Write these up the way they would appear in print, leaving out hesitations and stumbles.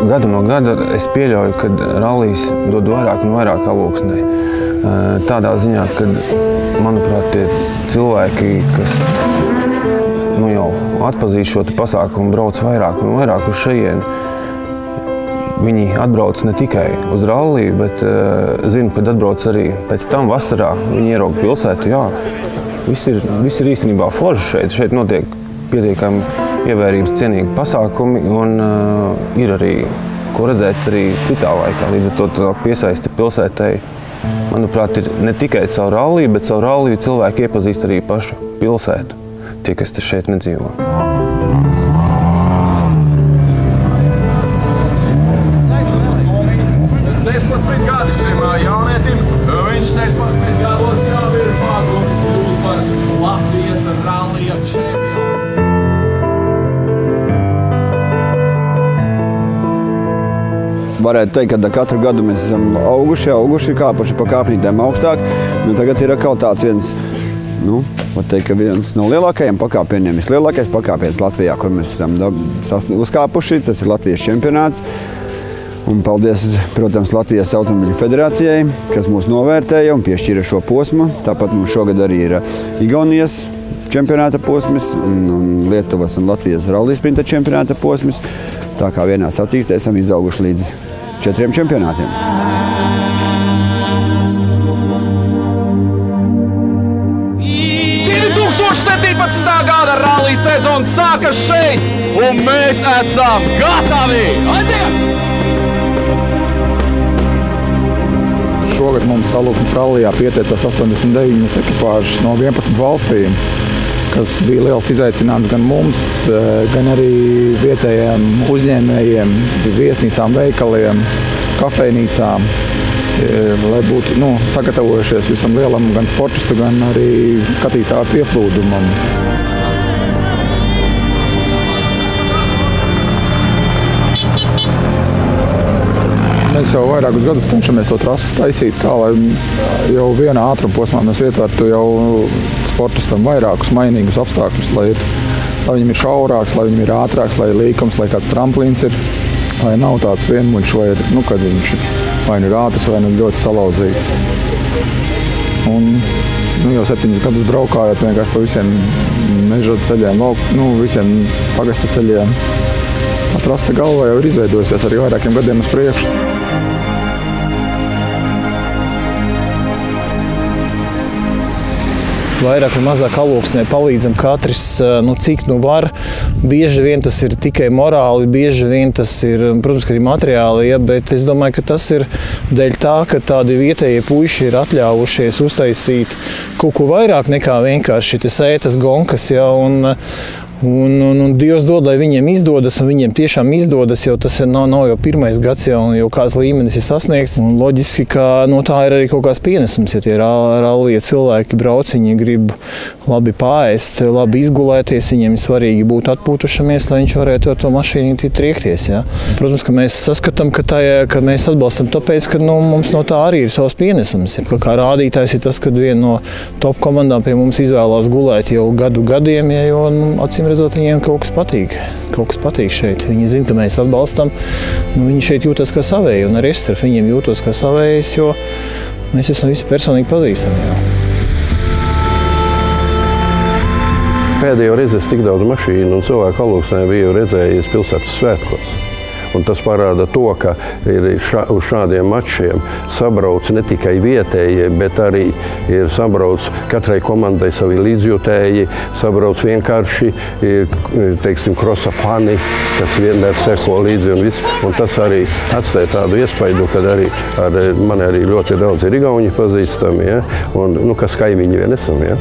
gadu no gada es pieļauju, ka rallijs dod vairāk un vairāk alūksnei. Tādā ziņā, ka, manuprāt, tie cilvēki, kas jau atpazīst šo pasākumu, brauc vairāk un vairāk uz šejieni, viņi atbrauc ne tikai uz ralliju, bet zinu, kad atbrauc arī pēc tam vasarā. Viņi ierauga pilsētu, jā, viss ir īstenībā forši šeit. Šeit notiek pietiekami ievērības cienīgi pasākumi un ir arī, ko redzēt arī citā laikā. Līdz ar to tā piesaisti pilsētai, manuprāt, ir ne tikai caur ralliju, bet caur ralliju cilvēki iepazīst arī pašu pilsētu, tie, kas te šeit nedzīvo. 16 gadi šim jaunietim, viņš 16 gados jau ir pārgums kļūt par Latvijas rallija čempionu. Varētu teikt, ka katru gadu mēs esam auguši, kāpuši pa kāpnītēm augstāk. Tagad ir atkal tāds viens, var teikt, ka viens no lielākajiem pakāpieniem, vislielākais pakāpiens Latvijā, kur mēs esam uzkāpuši, tas ir Latvijas čempionāts. Un paldies, protams, Latvijas automobiļu federācijai, kas mūs novērtēja un piešķīra šo posmu. Tāpat mums šogad arī ir Igaunijas čempionāta posms un Lietuvas un Latvijas rallija sprinta čempionāta posms. Tā kā vienā sacīkstē esam izauguši līdz 4 čempionātiem. Gada rallija sezona sākas šeit, un mēs esam gatavi! Aiziet! Šogad mums Alūksnes rallijā pieteicās 89 ekipāžas no 11 valstīm, kas bija liels izaicinājums gan mums, gan arī vietējiem uzņēmējiem, viesnīcām, veikaliem, kafejnīcām, lai būtu sagatavojušies visam lielam gan sportistu, gan arī skatītāju pieplūdumam. Mēs jau vairākus gadus cenšamies to trases taisīt tā, lai jau vienā ātruma posmā mēs ietvertu jau sportistam vairākus mainīgus apstākļus, lai viņam ir šaurāks, lai viņam ir ātrāks, lai ir līkums, lai kāds tramplīns ir, lai nav tāds vienmuļš, vai kad viņš vai nu ir ātrs, vai nu ļoti salauzīts. Un jau 7 gadus braukājot vienkārši pa visiem meža ceļiem, visiem pagasta ceļiem. Tā trase galvā jau ir izveidojusies arī vairākiem gadiem uz priekšu. Vairāk vai mazāk Alūksnē palīdzam katrs, cik var. Bieži vien tas ir tikai morāli, bieži vien tas ir, protams, arī materiāli, bet es domāju, ka tas ir dēļ tā, ka tādi vietējie puiši ir atļāvušies uztaisīt kaut ko vairāk nekā vienkārši šitas ētas gonkas, Un Dievs dod, lai viņiem izdodas, un viņiem tiešām izdodas, jo tas nav jau pirmais gads, jau kāds līmenis ir sasniegts. Un loģiski, ka tā ir arī kaut kāds pienesums, ja tie rallija cilvēki brauc, viņi grib labi paēst, labi izgulēties, viņiem ir svarīgi būt atpūtušamies, lai viņš varētu ar to mašīnu triekties. Ja? Protams, ka mēs saskatām, ka mēs atbalstam tāpēc, ka mums no tā arī ir savs pienesums. Ja? Kā rādītājs ir tas, kad viena no top komandām pie mums izvēlās gulēt jau gadiem, jo acīm redzot, viņiem kaut kas patīk šeit. Viņi zina, ka mēs atbalstam. Viņi šeit jūtas kā savēji, un arī es starp viņiem jūtos kā savējs, jo mēs esam visi personīgi pazīstami. Pēdējo reizi es tik daudz mašīnu un cilvēku Alūksnē biju redzējis pilsētas svētkos. Un tas parāda to, ka uz šādiem mačiem sabrauc ne tikai vietējie, bet arī ir sabrauc katrai komandai savi līdzjutēji, sabrauc vienkārši, teiksim, krosa fani, kas vienmēr seko līdzi un viss. Un tas arī atstāja tādu iespaidu, kad arī man arī ļoti daudz ir igauņi pazīstami, ja? Un, kas kaimiņi vien esam. Ja?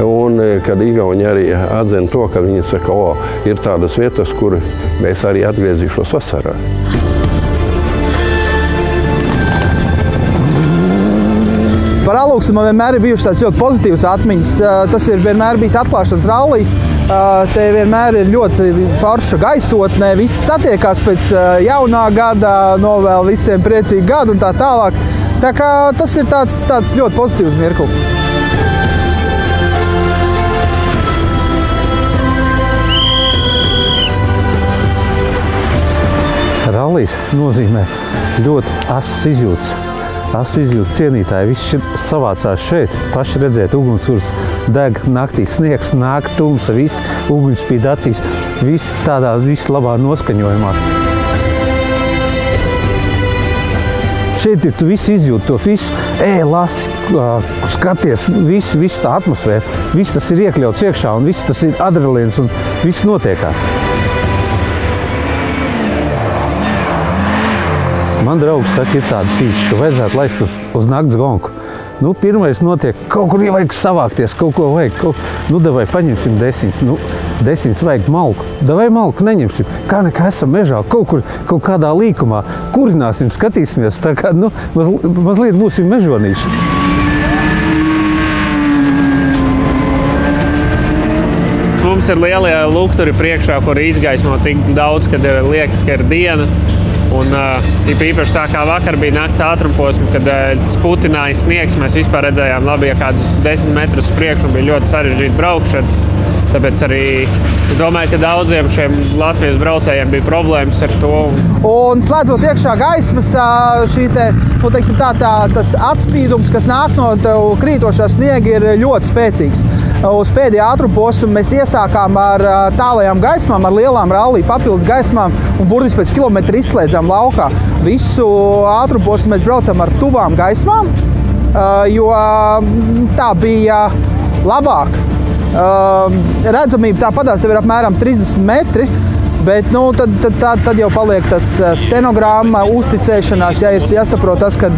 Un kad igauņi arī atzina to, ka viņi saka, ir tādas vietas, kur mēs arī atgriezīšos vasarā. Par Alūksni man vienmēr ir bijušas tādas ļoti pozitīvas atmiņas. Tas ir vienmēr bijis atklāšanas rallijs. Te vienmēr ir ļoti forša gaisotne. Visi satiekās pēc jaunā gada, novēl visiem priecīgu gadu un tā tālāk. Tā kā tas ir tāds ļoti pozitīvs mirklis. rallijs nozīmē ļoti asas izjūtas. Asas izjūtas cienītāji. Viss savācās šeit. Paši redzēt, ugunsurs deg naktī, sniegs nāk, tumsa, viss uguns spīd acīs. Viss tādā vislabā noskaņojumā. Šeit ir tu visu izjūti, to visu lasi, skaties, visu tā atmosfēra. Viss tas ir iekļauts iekšā un viss tas ir adrenalīns un viss notiekās. Man draugs saka, ir tāda fīša, ka vajadzētu laist uz nakts gonku. Nu, pirmais notiek, kaut kur vajag savākties, kaut ko vajag. Davai paņemsim 10. 10 vajag malku. Davai malku neņemsim. Kā nekā esam mežā, kaut kādā līkumā. Kurināsim, skatīsimies. Tā kā, mazliet būsim mežonīši. Mums ir lielie lukturi priekšā, kur izgaismo tik daudz, kad liekas, ka ir diena. Un īpaši tā kā vakar bija nakts ātrumposma, kad sputināja sniegs, mēs vispār redzējām labi, ja kādus 10 metrus priekš un bija ļoti sarežģīta braukšana. Tāpēc arī es domāju, ka daudziem šiem Latvijas braucējiem bija problēmas ar to. Un slēdzot iekšā gaismas, tas atspīdums, kas nāk no krītošā sniega, ir ļoti spēcīgs. Uz pēdējā ātrumposmu mēs iesākām ar tālajām gaismām, ar lielām rallija papildus gaismām un burtiski pēc kilometra izslēdzām laukā. Visu ātrumposmu mēs braucam ar tuvām gaismām, jo tā bija labāk. Redzamība tāpatās tev ir apmēram 30 metri, bet tad jau paliek tas stenogramma, uzticēšanās, ja ir jāsaprot tas, ka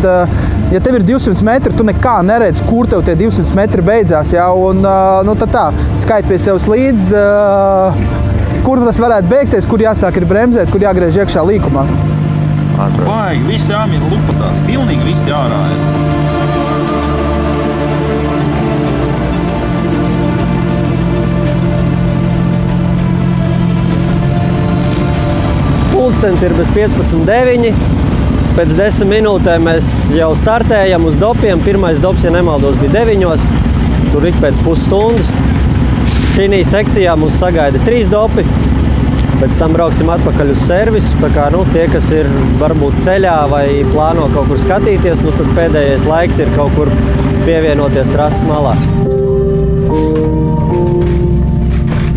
ja tev ir 200 metri, tu nekā neredz, kur tev tie 200 metri beidzās, ja, un tad tā, skait pie sevis līdz, kur tas varētu beigties, kur jāsāk ir bremzēt, kur jāgriež iekšā līkumā. Baigi, visi jāmien lupatās, pilnīgi visi jārāja. Pulkstens ir bez 15:09. Pēc 10 minūtēm mēs jau startējam uz dopiem. Pirmais dops, ja nemaldos, bija 9. Tur ik pēc pusstundas. Šī sekcijā mums sagaida 3 dopi. Pēc tam brauksim atpakaļ uz servisu. Tā kā tie, kas ir varbūt ceļā vai plāno kaut kur skatīties, tad pēdējais laiks ir kaut kur pievienoties trases malā.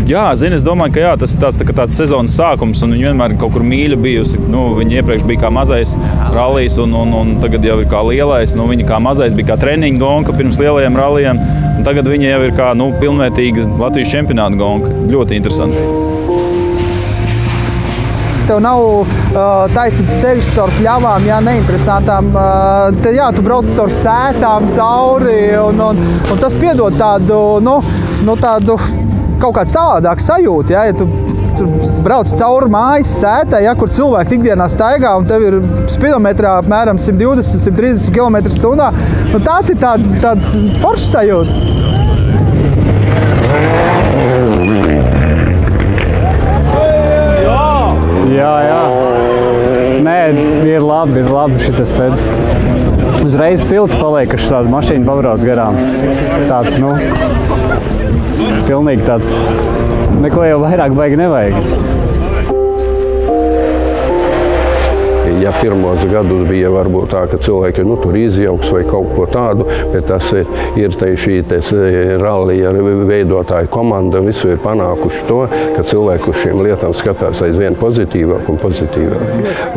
Jā, es domāju, ka tas ir tāds sezonas sākums, un viņi vienmēr kaut kur mīļa bijusi. Viņi iepriekš bija kā mazais rallijs, un tagad jau ir kā lielais. Viņi kā mazais bija kā treniņa gonka pirms lielajiem rallijiem, un tagad viņi jau ir kā pilnvērtīga Latvijas čempionāta gonka. Ļoti interesanti. Tev nav taisīts ceļš caur pļavām, neinteresantām. Tu brauc caur sētām, cauri, un tas piedod tādu kaut kādu savādāku sajūtu, ja tu brauc cauri mājas sētē, kur cilvēki ikdienā staigā un tev ir spidometrā apmēram 120–130 km/h. Tās ir tādas foršas sajūtas. Jā. Nē, ir labi šitas te. Uzreiz silti paliek, ka šāda mašīna pabrauc garām. Tāds, pilnīgi tāds, neko jau vairāk baigi nevajag. Ja pirmos gadus bija varbūt tā, ka cilvēki tur izjauks vai kaut ko tādu, bet tas ir šī rallija veidotāja komanda, visu ir panākuši to, ka cilvēki uz šīm lietām skatās aizvien pozitīvāk un pozitīvāk.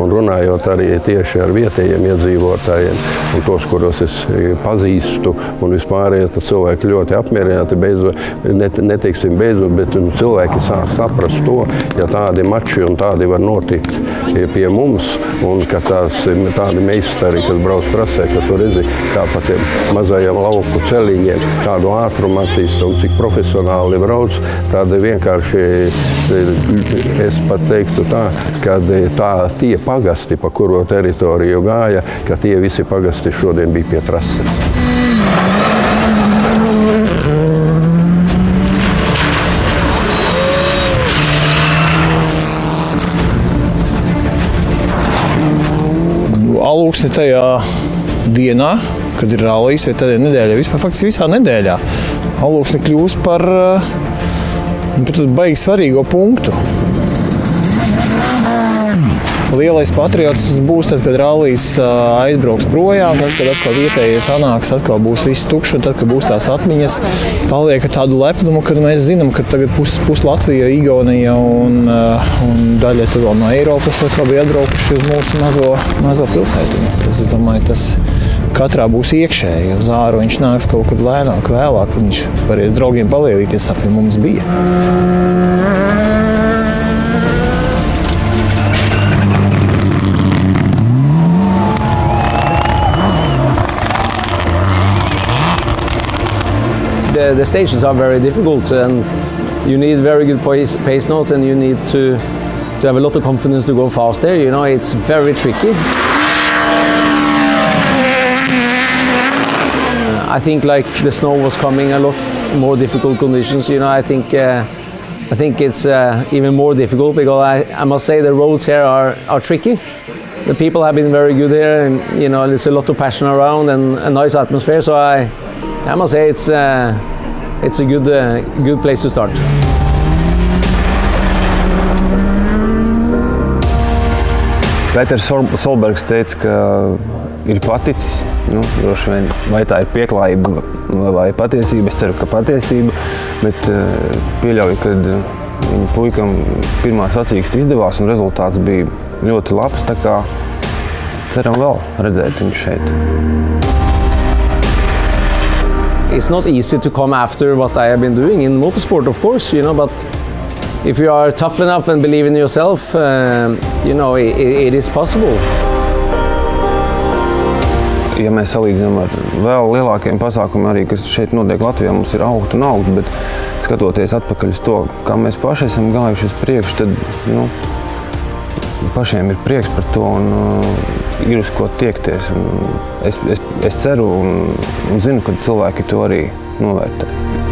Un runājot arī tieši ar vietējiem iedzīvotājiem un tos, kuros es pazīstu un vispārējie, tad cilvēki ļoti apmierināti, neteiksim beidzot, bet cilvēki sāk saprast to, ja tādi mači un tādi var notikt pie mums, un ka tādi meistari, kas brauc trasē, ka tu redzi, kā pa tiem mazajiem lauku celiņiem, kādu ātrumu attīst un cik profesionāli brauc, tādi vienkārši, es pat teiktu tā, kad tie pagasti, pa kuro teritoriju gāja, ka tie visi pagasti šodien bija pie trases. Alūksne tajā dienā, kad ir rallijs, vai tādā nedēļā, vispār faktiski visā nedēļā, Alūksne kļūst par baigi svarīgo punktu. lielais patriotisms būs tad, kad rallijs aizbrauks projām, tad, kad atkal vietējie sanāks, atkal būs viss tukšs, un tad, kad būs tās atmiņas, paliek ar tādu lepnumu, kad mēs zinām, ka tagad pus Latvija, Igaunija un daļa tad vēl no Eiropas atkal bija atbraukuši uz mūsu mazo pilsētiņu. Es domāju, tas katrā būs iekšēji. Uz āru viņš nāks kaut kad lēnāk, vēlāk. Viņš varēs draugiem palielīties, apvi mums bija. The stations are very difficult, and you need very good pace notes, and you need to have a lot of confidence to go fast there. You know, it's very tricky. I think like the snow was coming, a lot more difficult conditions. You know, I think it's even more difficult because I must say the roads here are tricky. The people have been very good here, and you know, there's a lot of passion around and a nice atmosphere. So I must say it's a good place to start. Pēters Solbergs teica, ka ir paticis. Droši vien, vai tā ir pieklājība vai patiesība. Es ceru, ka patiesība, bet pieļauju, ka viņa puikam pirmās sacīksti izdevās un rezultāts bija ļoti labs. Tā kā ceram vēl redzēt viņu šeit. It's not easy to come after what I have been doing in motorsport, of course, you know, but if you are tough enough and believe in yourself, you know, it is possible. Ja mēs salīdzinām ar vēl lielākiem pasākumiem, arī, kas šeit notiek Latvijā, mums ir augt un augt, bet skatoties atpakaļ uz to, kā mēs paši esam gājuši uz priekšu, tad pašiem ir prieks par to un ir uz ko tiekties. Es ceru un zinu, ka cilvēki to arī novērtē.